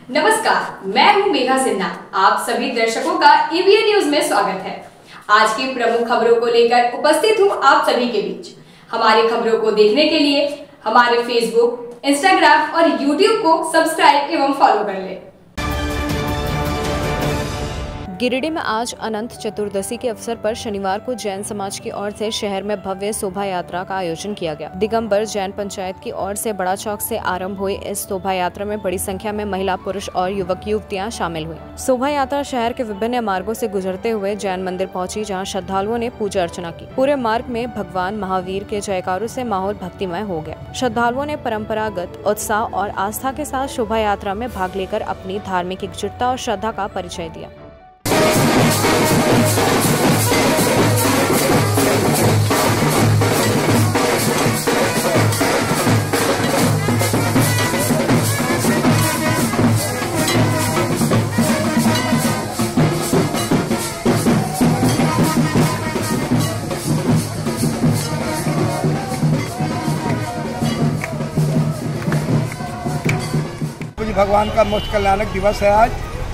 नमस्कार, मैं हूं मेघा सिन्हा। आप सभी दर्शकों का ईवीएन न्यूज में स्वागत है। आज की प्रमुख खबरों को लेकर उपस्थित हूं आप सभी के बीच। हमारी खबरों को देखने के लिए हमारे फेसबुक, इंस्टाग्राम और यूट्यूब को सब्सक्राइब एवं फॉलो कर लें। गिरिडीह में आज अनंत चतुर्दशी के अवसर पर शनिवार को जैन समाज की ओर से शहर में भव्य शोभा यात्रा का आयोजन किया गया। दिगंबर जैन पंचायत की ओर से बड़ा चौक से आरंभ हुई इस शोभा यात्रा में बड़ी संख्या में महिला, पुरुष और युवक युवतियां शामिल हुई। शोभा यात्रा शहर के विभिन्न मार्गों से गुजरते हुए जैन मंदिर पहुंची, जहां श्रद्धालुओं ने पूजा अर्चना की। पूरे मार्ग में भगवान महावीर के जयकारों से माहौल भक्तिमय हो गया। श्रद्धालुओं ने परंपरागत उत्साह और आस्था के साथ शोभा यात्रा में भाग लेकर अपनी धार्मिक एकजुटता और श्रद्धा का परिचय दिया। भगवान का मोक्ष कल्याणक दिवस है आज।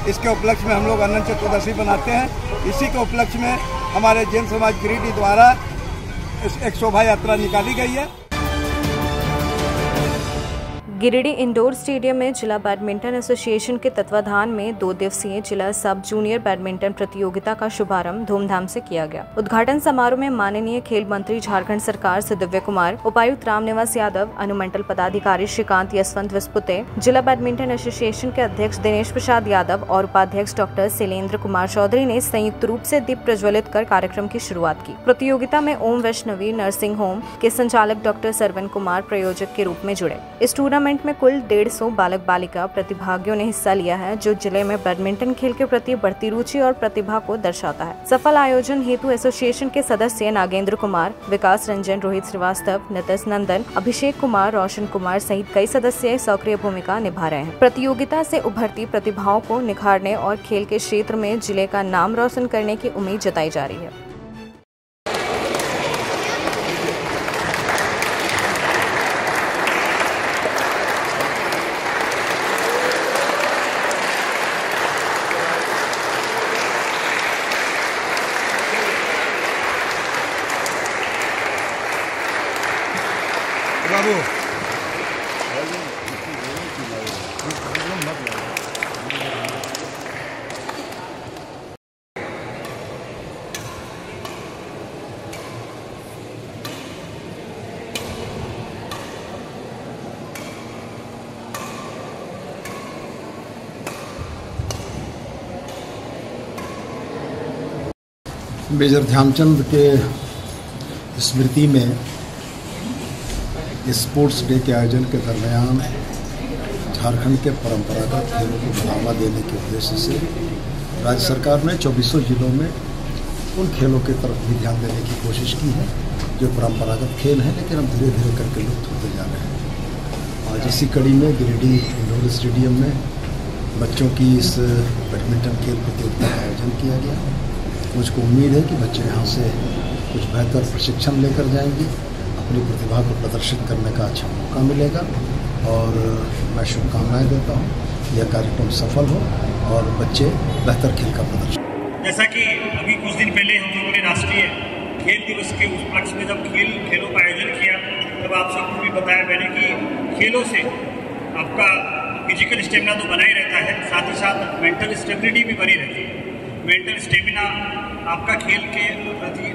इसके उपलक्ष्य में हम लोग अनंत चतुर्दशी बनाते हैं। इसी के उपलक्ष्य में हमारे जैन समाज गिरिडीह द्वारा एक शोभा यात्रा निकाली गई है। गिरिडीह इंडोर स्टेडियम में जिला बैडमिंटन एसोसिएशन के तत्वाधान में 2 दिवसीय जिला सब जूनियर बैडमिंटन प्रतियोगिता का शुभारंभ धूमधाम से किया गया। उद्घाटन समारोह में माननीय खेल मंत्री झारखंड सरकार से दिव्य कुमार, उपायुक्त रामनिवास यादव, अनुमंडल पदाधिकारी श्रीकांत यशवंत विस्पुते, जिला बैडमिंटन एसोसिएशन के अध्यक्ष दिनेश प्रसाद यादव और उपाध्यक्ष डॉक्टर शैलेंद्र कुमार चौधरी ने संयुक्त रूप से दीप प्रज्वलित कर कार्यक्रम की शुरुआत की। प्रतियोगिता में ओम वैष्णवी नर्सिंग होम के संचालक डॉक्टर सरवन कुमार प्रयोजक के रूप में जुड़े। इस टूर्नामेंट में कुल 150 बालक बालिका प्रतिभागियों ने हिस्सा लिया है, जो जिले में बैडमिंटन खेल के प्रति बढ़ती रुचि और प्रतिभा को दर्शाता है। सफल आयोजन हेतु एसोसिएशन के सदस्य नागेंद्र कुमार, विकास रंजन, रोहित श्रीवास्तव, नितेश नंदन, अभिषेक कुमार, रोशन कुमार सहित कई सदस्य सक्रिय भूमिका निभा रहे हैं। प्रतियोगिता से उभरती प्रतिभाओं को निखारने और खेल के क्षेत्र में जिले का नाम रोशन करने की उम्मीद जताई जा रही है। बाबू मेजर ध्यानचंद के स्मृति में स्पोर्ट्स डे के आयोजन के दरमियान झारखंड के परंपरागत खेलों को बढ़ावा देने के उद्देश्य से राज्य सरकार ने 24 जिलों में उन खेलों की तरफ भी ध्यान देने की कोशिश की है जो परंपरागत खेल हैं, लेकिन अब धीरे धीरे करके लुप्त होते जा रहे हैं। आज इसी कड़ी में गिरिडीह इंडोर स्टेडियम में बच्चों की इस बैडमिंटन खेल प्रतियोगिता का आयोजन किया गया। मुझको उम्मीद है कि बच्चे यहाँ से कुछ बेहतर प्रशिक्षण लेकर जाएंगे, अपनी प्रतिभा को प्रदर्शित करने का अच्छा मौका मिलेगा और मैं शुभकामनाएं देता हूँ यह कार्यक्रम सफल हो और बच्चे बेहतर खेल का प्रदर्शन। जैसा कि अभी कुछ दिन पहले हम लोगों ने राष्ट्रीय खेल दिवस के उपलक्ष्य में जब खेलों का आयोजन किया, तब आप सबको भी बताया मैंने कि खेलों से आपका फिजिकल स्टेमिना तो बना ही रहता है, साथ ही साथ मेंटल स्टेबिलिटी भी बनी रहती है। मेंटल स्टेमिना आपका खेल के प्रति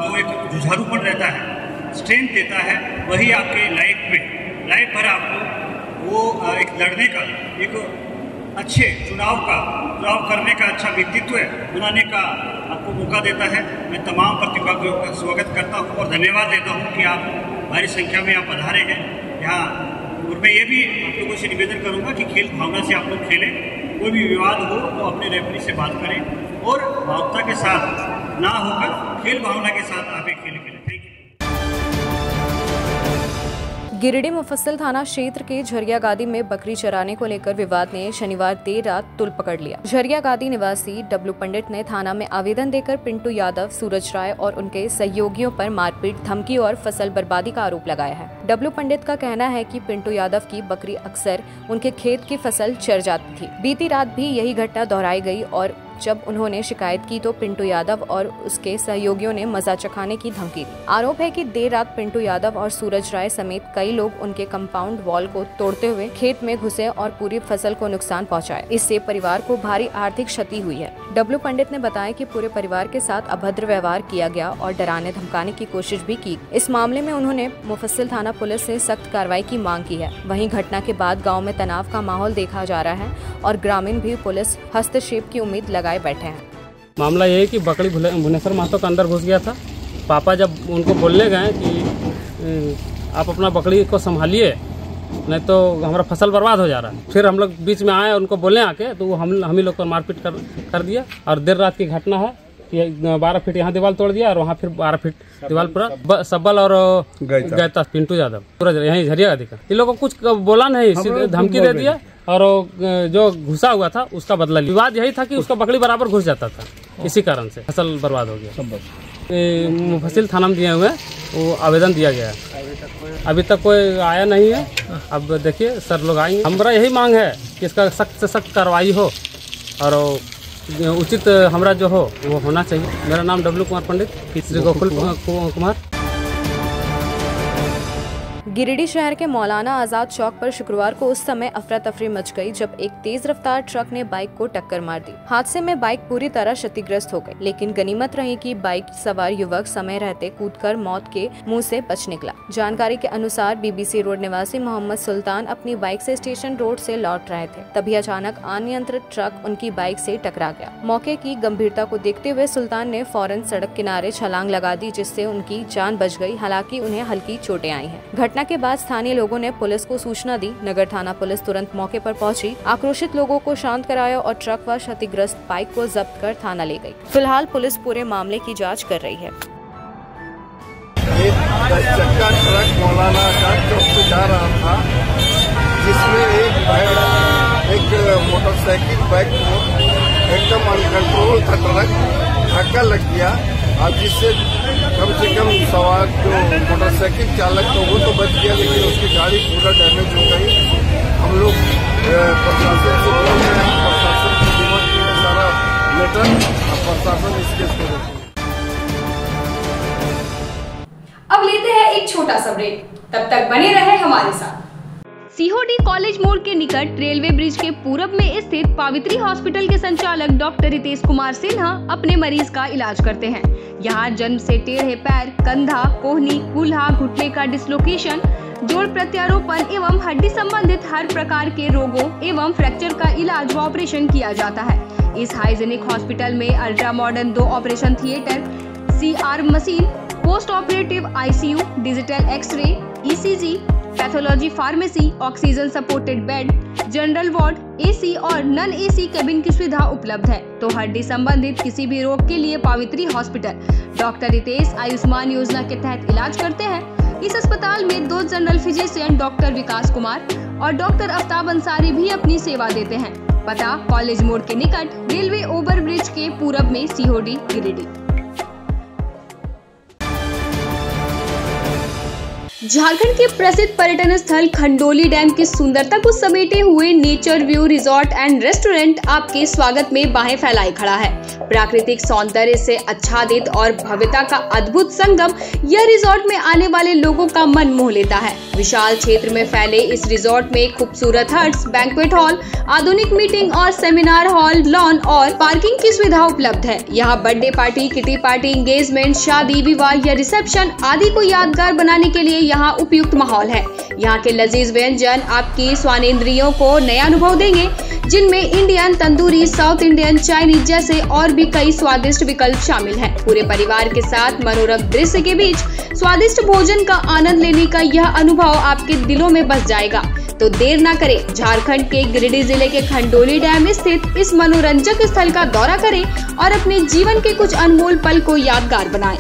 जो एक जुझारूपन रहता है, स्ट्रेंथ देता है, वही आपके लाइफ भर आपको वो एक लड़ने का, एक अच्छे चुनाव करने का, अच्छा व्यक्तित्व बनाने का आपको मौका देता है। मैं तमाम प्रतिभागियों का स्वागत करता हूँ और धन्यवाद देता हूँ कि आप भारी संख्या में आप पधारे हैं यहाँ। और मैं ये भी आप लोगों से निवेदन करूँगा कि खेल भावना से आप लोग खेलें। कोई भी विवाद हो तो अपने रेफरी से बात करें और भावुकता के साथ ना होकर खेल भावना के साथ आप एक खेल खेलें। गिरिडीह मुफस्सिल थाना क्षेत्र के झरिया गादी में बकरी चराने को लेकर विवाद ने शनिवार देर रात तुल पकड़ लिया। झरिया गादी निवासी डब्लू पंडित ने थाना में आवेदन देकर पिंटू यादव, सूरज राय और उनके सहयोगियों पर मारपीट, धमकी और फसल बर्बादी का आरोप लगाया है। डब्लू पंडित का कहना है कि पिंटू यादव की बकरी अक्सर उनके खेत की फसल चर जाती थी। बीती रात भी यही घटना दोहराई गई और जब उन्होंने शिकायत की तो पिंटू यादव और उसके सहयोगियों ने मजा चखाने की धमकी दी। आरोप है कि देर रात पिंटू यादव और सूरज राय समेत कई लोग उनके कंपाउंड वॉल को तोड़ते हुए खेत में घुसे और पूरी फसल को नुकसान पहुंचाए। इससे परिवार को भारी आर्थिक क्षति हुई है। डब्लू पंडित ने बताया कि पूरे परिवार के साथ अभद्र व्यवहार किया गया और डराने धमकाने की कोशिश भी की। इस मामले में उन्होंने मुफस्सिल थाना पुलिस से सख्त कार्रवाई की मांग की है। वहीं घटना के बाद गाँव में तनाव का माहौल देखा जा रहा है और ग्रामीण भी पुलिस हस्तक्षेप की उम्मीद लगाए बैठे हैं। मामला ये है कि बकरी भुवनेश्वर महतो के अंदर घुस गया था। पापा जब उनको बोलने गए कि आप अपना बकरी को संभालिए, नहीं तो हमारा फसल बर्बाद हो जा रहा है। फिर हम लोग बीच में आए, उनको बोलने आके तो वो हम ही लोग को मारपीट कर दिया। और देर रात की घटना है कि 12 फीट यहाँ दीवार तोड़ दिया और वहाँ फिर 12 फीट दीवार पूरा सबल और गया था पिंटू यादव पूरा यहीं झरिया गादी का। इन लोगों को कुछ बोला नहीं, धमकी दे दिया और जो घुसा हुआ था उसका बदला लिया। विवाद यही था कि उसका बकरी बराबर घुस जाता था, इसी कारण से फसल बर्बाद हो गया। मुफस्सिल थाना में दिए हुए वो आवेदन दिया गया है, अभी तक कोई आया नहीं है। अब देखिए सर लोग आएंगे। हमारा यही मांग है कि इसका सख्त से सख्त कार्रवाई हो और उचित हमरा जो हो वो होना चाहिए। मेरा नाम डब्लू कुमार पंडित, श्री गोकुल कुमार। गिरिडीह शहर के मौलाना आजाद चौक पर शुक्रवार को उस समय अफरा तफरी मच गई जब एक तेज रफ्तार ट्रक ने बाइक को टक्कर मार दी। हादसे में बाइक पूरी तरह क्षतिग्रस्त हो गई, लेकिन गनीमत रही कि बाइक सवार युवक समय रहते कूदकर मौत के मुंह से बच निकला। जानकारी के अनुसार बीबीसी रोड निवासी मोहम्मद सुल्तान अपनी बाइक से स्टेशन रोड से लौट रहे थे, तभी अचानक अनियंत्रित ट्रक उनकी बाइक से टकरा गया। मौके की गंभीरता को देखते हुए सुल्तान ने फौरन सड़क किनारे छलांग लगा दी, जिससे उनकी जान बच गई। हालांकि उन्हें हल्की चोटें आई हैं। घटना के बाद स्थानीय लोगों ने पुलिस को सूचना दी। नगर थाना पुलिस तुरंत मौके पर पहुंची, आक्रोशित लोगों को शांत कराया और ट्रक व क्षतिग्रस्त बाइक को जब्त कर थाना ले गई। फिलहाल पुलिस पूरे मामले की जांच कर रही है। एक 10 चक्का ट्रक मौलाना आजाद चौक से जा रहा था, जिसमें एक मोटरसाइकिल बाइक को एकदम अनकंट्रोल था ट्रक, धक्का लग गया और जिससे कम से कम सवार जो मोटरसाइकिल चालक था वो तो बच गया, लेकिन उसकी गाड़ी पूरा डैमेज हो गई। हम लोग प्रशासन से बोल रहे हैं, प्रशासन को दिमाग में सारा लेटर और प्रशासन इसके रोके। अब लेते हैं एक छोटा सा ब्रेक, तब तक बने रहे हमारे साथ। सीहोडी कॉलेज मोड़ के निकट रेलवे ब्रिज के पूरब में स्थित पावित्री हॉस्पिटल के संचालक डॉक्टर रितेश कुमार सिन्हा अपने मरीज का इलाज करते हैं। यहाँ जन्म से टेढ़े पैर, कंधा, कोहनी, कूल्हा, घुटने का डिसलोकेशन, जोड़ प्रत्यारोपण एवं हड्डी संबंधित हर प्रकार के रोगों एवं फ्रैक्चर का इलाज व ऑपरेशन किया जाता है। इस हाइजेनिक हॉस्पिटल में ultra modern 2 operation theatre, CR machine, post operative ICU, digital x ray, ECG, pathology pharmacy, oxygen supported bed, general ward, AC और नॉन AC केबिन की सुविधा उपलब्ध है। तो हड्डी संबंधित किसी भी रोग के लिए पावित्री हॉस्पिटल डॉक्टर रितेश आयुष्मान योजना के तहत इलाज करते हैं। इस अस्पताल में 2 जनरल फिजिशियन डॉक्टर विकास कुमार और डॉक्टर आफ्ताब अंसारी भी अपनी सेवा देते हैं। पता कॉलेज मोड़ के निकट रेलवे ओवर ब्रिज के पूरब में, सीहोडी, गिरिडीह। झारखंड के प्रसिद्ध पर्यटन स्थल खंडोली डैम की सुंदरता को समेटे हुए nature view resort and restaurant आपके स्वागत में बाहें फैलाए खड़ा है। प्राकृतिक सौंदर्य से आच्छादित और भव्यता का अद्भुत संगम यह रिजॉर्ट में आने वाले लोगों का मन मोह लेता है। विशाल क्षेत्र में फैले इस रिजॉर्ट में खूबसूरत हट्स, बैंक्वेट हॉल, आधुनिक मीटिंग और सेमिनार हॉल, लॉन और पार्किंग की सुविधा उपलब्ध है। यहाँ birthday party, kitty party, engagement, शादी, विवाह या रिसेप्शन आदि को यादगार बनाने के लिए यहाँ उपयुक्त माहौल है। यहाँ के लजीज व्यंजन आपकी स्वानेंद्रियों को नया अनुभव देंगे, जिनमें Indian, tandoori, south Indian, Chinese जैसे और भी कई स्वादिष्ट विकल्प शामिल हैं। पूरे परिवार के साथ मनोरम दृश्य के बीच स्वादिष्ट भोजन का आनंद लेने का यह अनुभव आपके दिलों में बस जाएगा। तो देर ना करें, झारखंड के गिरिडीह जिले के खंडोली डैम स्थित इस मनोरंजक स्थल का दौरा करें और अपने जीवन के कुछ अनमोल पल को यादगार बनाएं।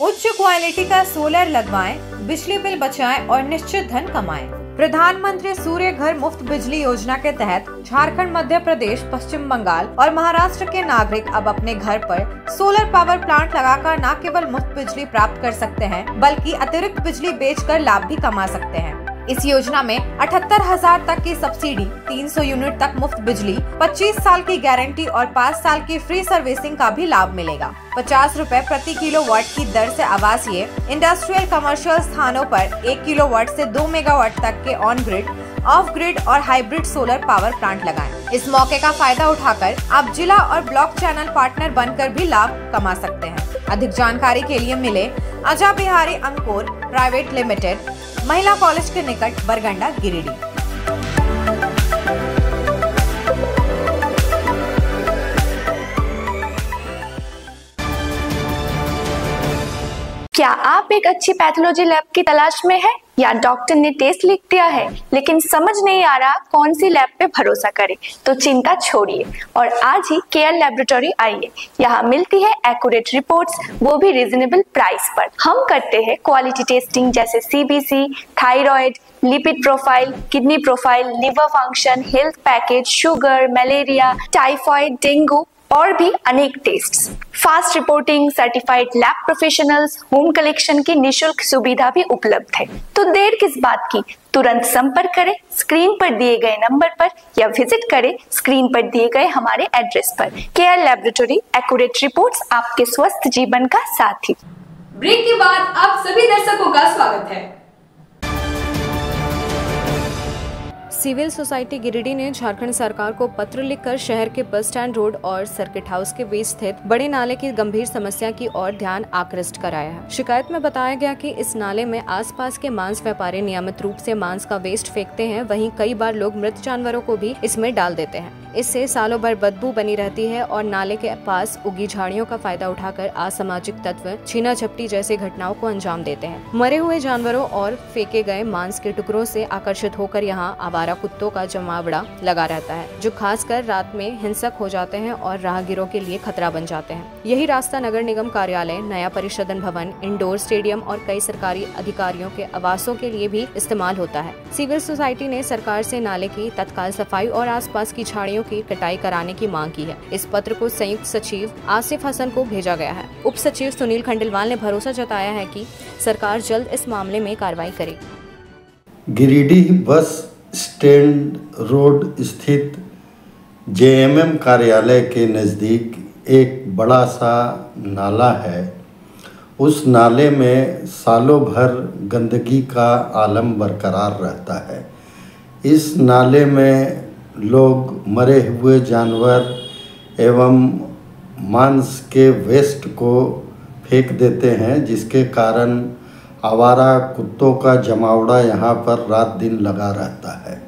उच्च क्वालिटी का सोलर लगवाएं, बिजली बिल बचाएं और निश्चित धन कमाएं। प्रधानमंत्री सूर्य घर मुफ्त बिजली योजना के तहत झारखंड, मध्य प्रदेश, पश्चिम बंगाल और महाराष्ट्र के नागरिक अब अपने घर पर सोलर पावर प्लांट लगाकर न केवल मुफ्त बिजली प्राप्त कर सकते हैं, बल्कि अतिरिक्त बिजली बेचकर लाभ भी कमा सकते हैं। इस योजना में 78,000 तक की सब्सिडी, 300 यूनिट तक मुफ्त बिजली, 25 साल की गारंटी और 5 साल की फ्री सर्विसिंग का भी लाभ मिलेगा। 50 रुपए प्रति किलोवाट की दर से आवासीय, इंडस्ट्रियल, कमर्शियल स्थानों पर 1 किलोवाट से 2 मेगावाट तक के ऑन ग्रिड, ऑफ ग्रिड और हाइब्रिड सोलर पावर प्लांट लगाएं। इस मौके का फायदा उठाकर आप जिला और ब्लॉक चैनल पार्टनर बनकर भी लाभ कमा सकते हैं। अधिक जानकारी के लिए मिले अजा बिहारी अंकुर प्राइवेट लिमिटेड, महिला कॉलेज के निकट, बरगंडा, गिरिडीह। क्या आप एक अच्छी पैथोलॉजी लैब की तलाश में हैं या डॉक्टर ने टेस्ट लिख दिया है लेकिन समझ नहीं आ रहा कौन सी लैब पे भरोसा करें? तो चिंता छोड़िए और आज ही केयर लैबोरेटरी आइए। यहाँ मिलती है एक्यूरेट रिपोर्ट्स, वो भी रीजनेबल प्राइस पर। हम करते हैं क्वालिटी टेस्टिंग जैसे CBC, thyroid, lipid profile, kidney profile, liver function, health package, sugar, malaria, typhoid, dengue और भी अनेक tests. Fast reporting, certified lab professionals, home collection की निशुल्क सुविधा भी उपलब्ध है। तो देर किस बात की, तुरंत संपर्क करें स्क्रीन पर दिए गए नंबर पर या विजिट करें स्क्रीन पर दिए गए हमारे एड्रेस पर। केयर लैबोरेटरी, एक्यूरेट रिपोर्ट्स, आपके स्वस्थ जीवन का साथी। ब्रेक के बाद आप सभी दर्शकों का स्वागत है। सिविल सोसाइटी गिरिडीह ने झारखंड सरकार को पत्र लिखकर शहर के बस स्टैंड रोड और सर्किट हाउस के बीच स्थित बड़े नाले की गंभीर समस्या की ओर ध्यान आकृष्ट कराया है। शिकायत में बताया गया कि इस नाले में आसपास के मांस व्यापारी नियमित रूप से मांस का वेस्ट फेंकते हैं, वहीं कई बार लोग मृत जानवरों को भी इसमें डाल देते हैं। इससे सालों भर बदबू बनी रहती है और नाले के पास उगी झाड़ियों का फायदा उठाकर असामाजिक तत्व छीना झपटी जैसी घटनाओं को अंजाम देते हैं। मरे हुए जानवरों और फेंके गए मांस के टुकड़ों से आकर्षित होकर यहाँ आवारा कुत्तों का जमावड़ा लगा रहता है, जो खासकर रात में हिंसक हो जाते हैं और राहगीरों के लिए खतरा बन जाते हैं। यही रास्ता नगर निगम कार्यालय, नया परिषदन भवन, इंडोर स्टेडियम और कई सरकारी अधिकारियों के आवासों के लिए भी इस्तेमाल होता है। सिविल सोसाइटी ने सरकार से नाले की तत्काल सफाई और आसपास की झाड़ियों की कटाई कराने की मांग की है। इस पत्र को संयुक्त सचिव आसिफ हसन को भेजा गया है। उप सचिव सुनील खंडेलवाल ने भरोसा जताया है कि सरकार जल्द इस मामले में कार्रवाई करेगी। गिरिडीह बस स्टैंड रोड स्थित जेएमएम कार्यालय के नज़दीक एक बड़ा सा नाला है। उस नाले में सालों भर गंदगी का आलम बरकरार रहता है। इस नाले में लोग मरे हुए जानवर एवं मांस के वेस्ट को फेंक देते हैं, जिसके कारण आवारा कुत्तों का जमावड़ा यहाँ पर रात दिन लगा रहता है।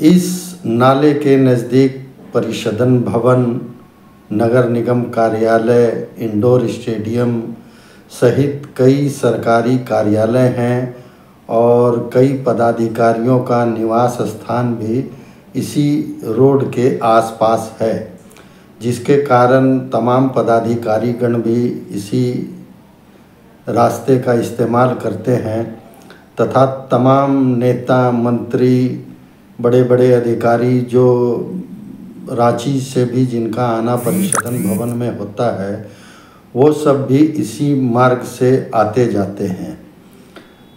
इस नाले के नज़दीक परिषदन भवन, नगर निगम कार्यालय, इंडोर स्टेडियम सहित कई सरकारी कार्यालय हैं और कई पदाधिकारियों का निवास स्थान भी इसी रोड के आसपास है, जिसके कारण तमाम पदाधिकारीगण भी इसी रास्ते का इस्तेमाल करते हैं तथा तमाम नेता, मंत्री, बड़े बड़े अधिकारी जो रांची से भी जिनका आना परिषदन भवन में होता है, वो सब भी इसी मार्ग से आते जाते हैं।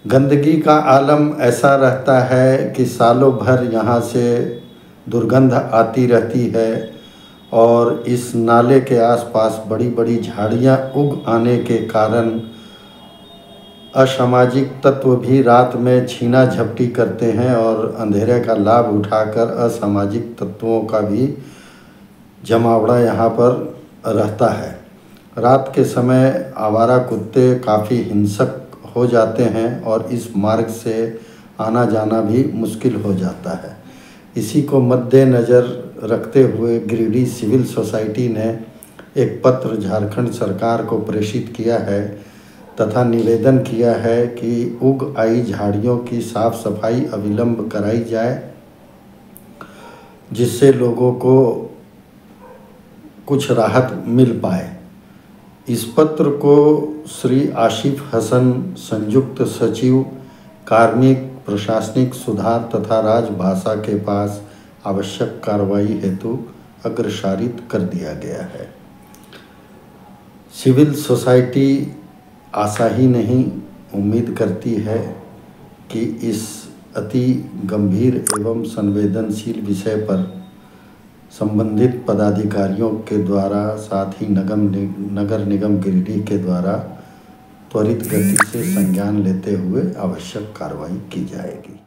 गंदगी का आलम ऐसा रहता है कि सालों भर यहाँ से दुर्गंध आती रहती है और इस नाले के आसपास बड़ी बड़ी झाड़ियाँ उग आने के कारण असामाजिक तत्व भी रात में छीना झपटी करते हैं और अंधेरे का लाभ उठाकर असामाजिक तत्वों का भी जमावड़ा यहाँ पर रहता है। रात के समय आवारा कुत्ते काफ़ी हिंसक हो जाते हैं और इस मार्ग से आना जाना भी मुश्किल हो जाता है। इसी को मद्देनज़र रखते हुए गिरिडीह सिविल सोसाइटी ने एक पत्र झारखंड सरकार को प्रेषित किया है तथा निवेदन किया है कि उग आई झाड़ियों की साफ सफाई अविलंब कराई जाए, जिससे लोगों को कुछ राहत मिल पाए। इस पत्र को श्री आशिफ हसन, संयुक्त सचिव कार्मिक प्रशासनिक सुधार तथा राजभाषा के पास आवश्यक कार्रवाई हेतु अग्रसारित कर दिया गया है। सिविल सोसाइटी आशा ही नहीं उम्मीद करती है कि इस अति गंभीर एवं संवेदनशील विषय पर संबंधित पदाधिकारियों के द्वारा, साथ ही नगर निगम गिरिडीह के द्वारा त्वरित गति से संज्ञान लेते हुए आवश्यक कार्रवाई की जाएगी।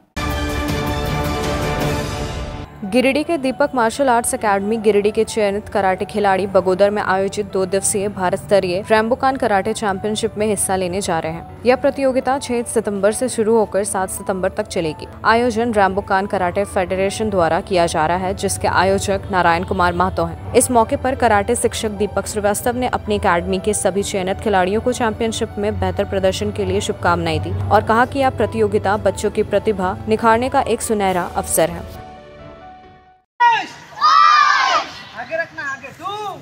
गिरिडीह के दीपक मार्शल आर्ट्स एकेडमी गिरिडीह के चयनित कराटे खिलाड़ी बगोदर में आयोजित 2 दिवसीय भारत स्तरीय रैम्बुकान कराटे चैंपियनशिप में हिस्सा लेने जा रहे हैं। यह प्रतियोगिता 6 सितंबर से शुरू होकर 7 सितंबर तक चलेगी। आयोजन रैम्बुकान कराटे फेडरेशन द्वारा किया जा रहा है, जिसके आयोजक नारायण कुमार महतो हैं। इस मौके पर कराटे शिक्षक दीपक श्रीवास्तव ने अपनी अकेडमी के सभी चयनित खिलाड़ियों को चैंपियनशिप में बेहतर प्रदर्शन के लिए शुभकामनाएं दी और कहा कि यह प्रतियोगिता बच्चों की प्रतिभा निखारने का एक सुनहरा अवसर है। आगे रखना, आगे 2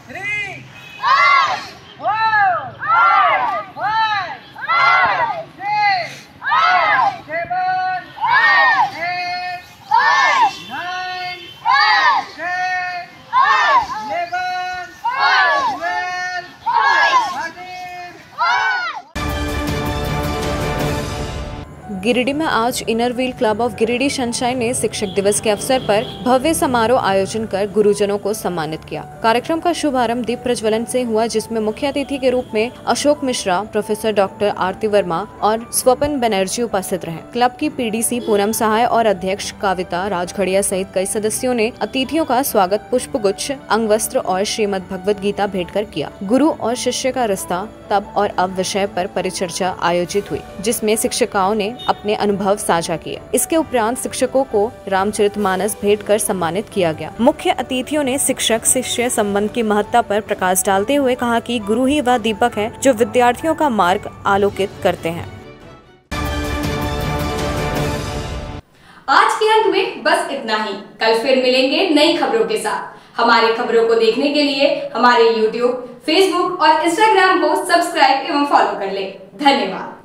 3 4 5 6 7 8 9 10 11 गिरिडीह में आज inner wheel club of Giridih sunshine ने शिक्षक दिवस के अवसर पर भव्य समारोह आयोजन कर गुरुजनों को सम्मानित किया। कार्यक्रम का शुभारंभ दीप प्रज्वलन से हुआ, जिसमें मुख्य अतिथि के रूप में अशोक मिश्रा, प्रोफेसर डॉक्टर आरती वर्मा और स्वपन बनर्जी उपस्थित रहे। क्लब की पीडीसी पूनम सहाय और अध्यक्ष कविता राजघड़िया सहित कई सदस्यों ने अतिथियों का स्वागत पुष्पगुच्छ, अंगवस्त्र और श्रीमद् भगवद गीता भेंट कर किया। गुरु और शिष्य का रिश्ता तब और अब विषय पर परिचर्चा आयोजित हुई, जिसमें शिक्षिकाओं ने अपने अनुभव साझा किए। इसके उपरांत शिक्षकों को रामचरितमानस भेंट कर सम्मानित किया गया। मुख्य अतिथियों ने शिक्षक शिष्य संबंध की महत्ता पर प्रकाश डालते हुए कहा कि गुरु ही वह दीपक है जो विद्यार्थियों का मार्ग आलोकित करते हैं। आज के अंक में बस इतना ही। कल फिर मिलेंगे नई खबरों के साथ। हमारी खबरों को देखने के लिए हमारे YouTube, Facebook और Instagram को सब्सक्राइब एवं फॉलो कर लें। धन्यवाद।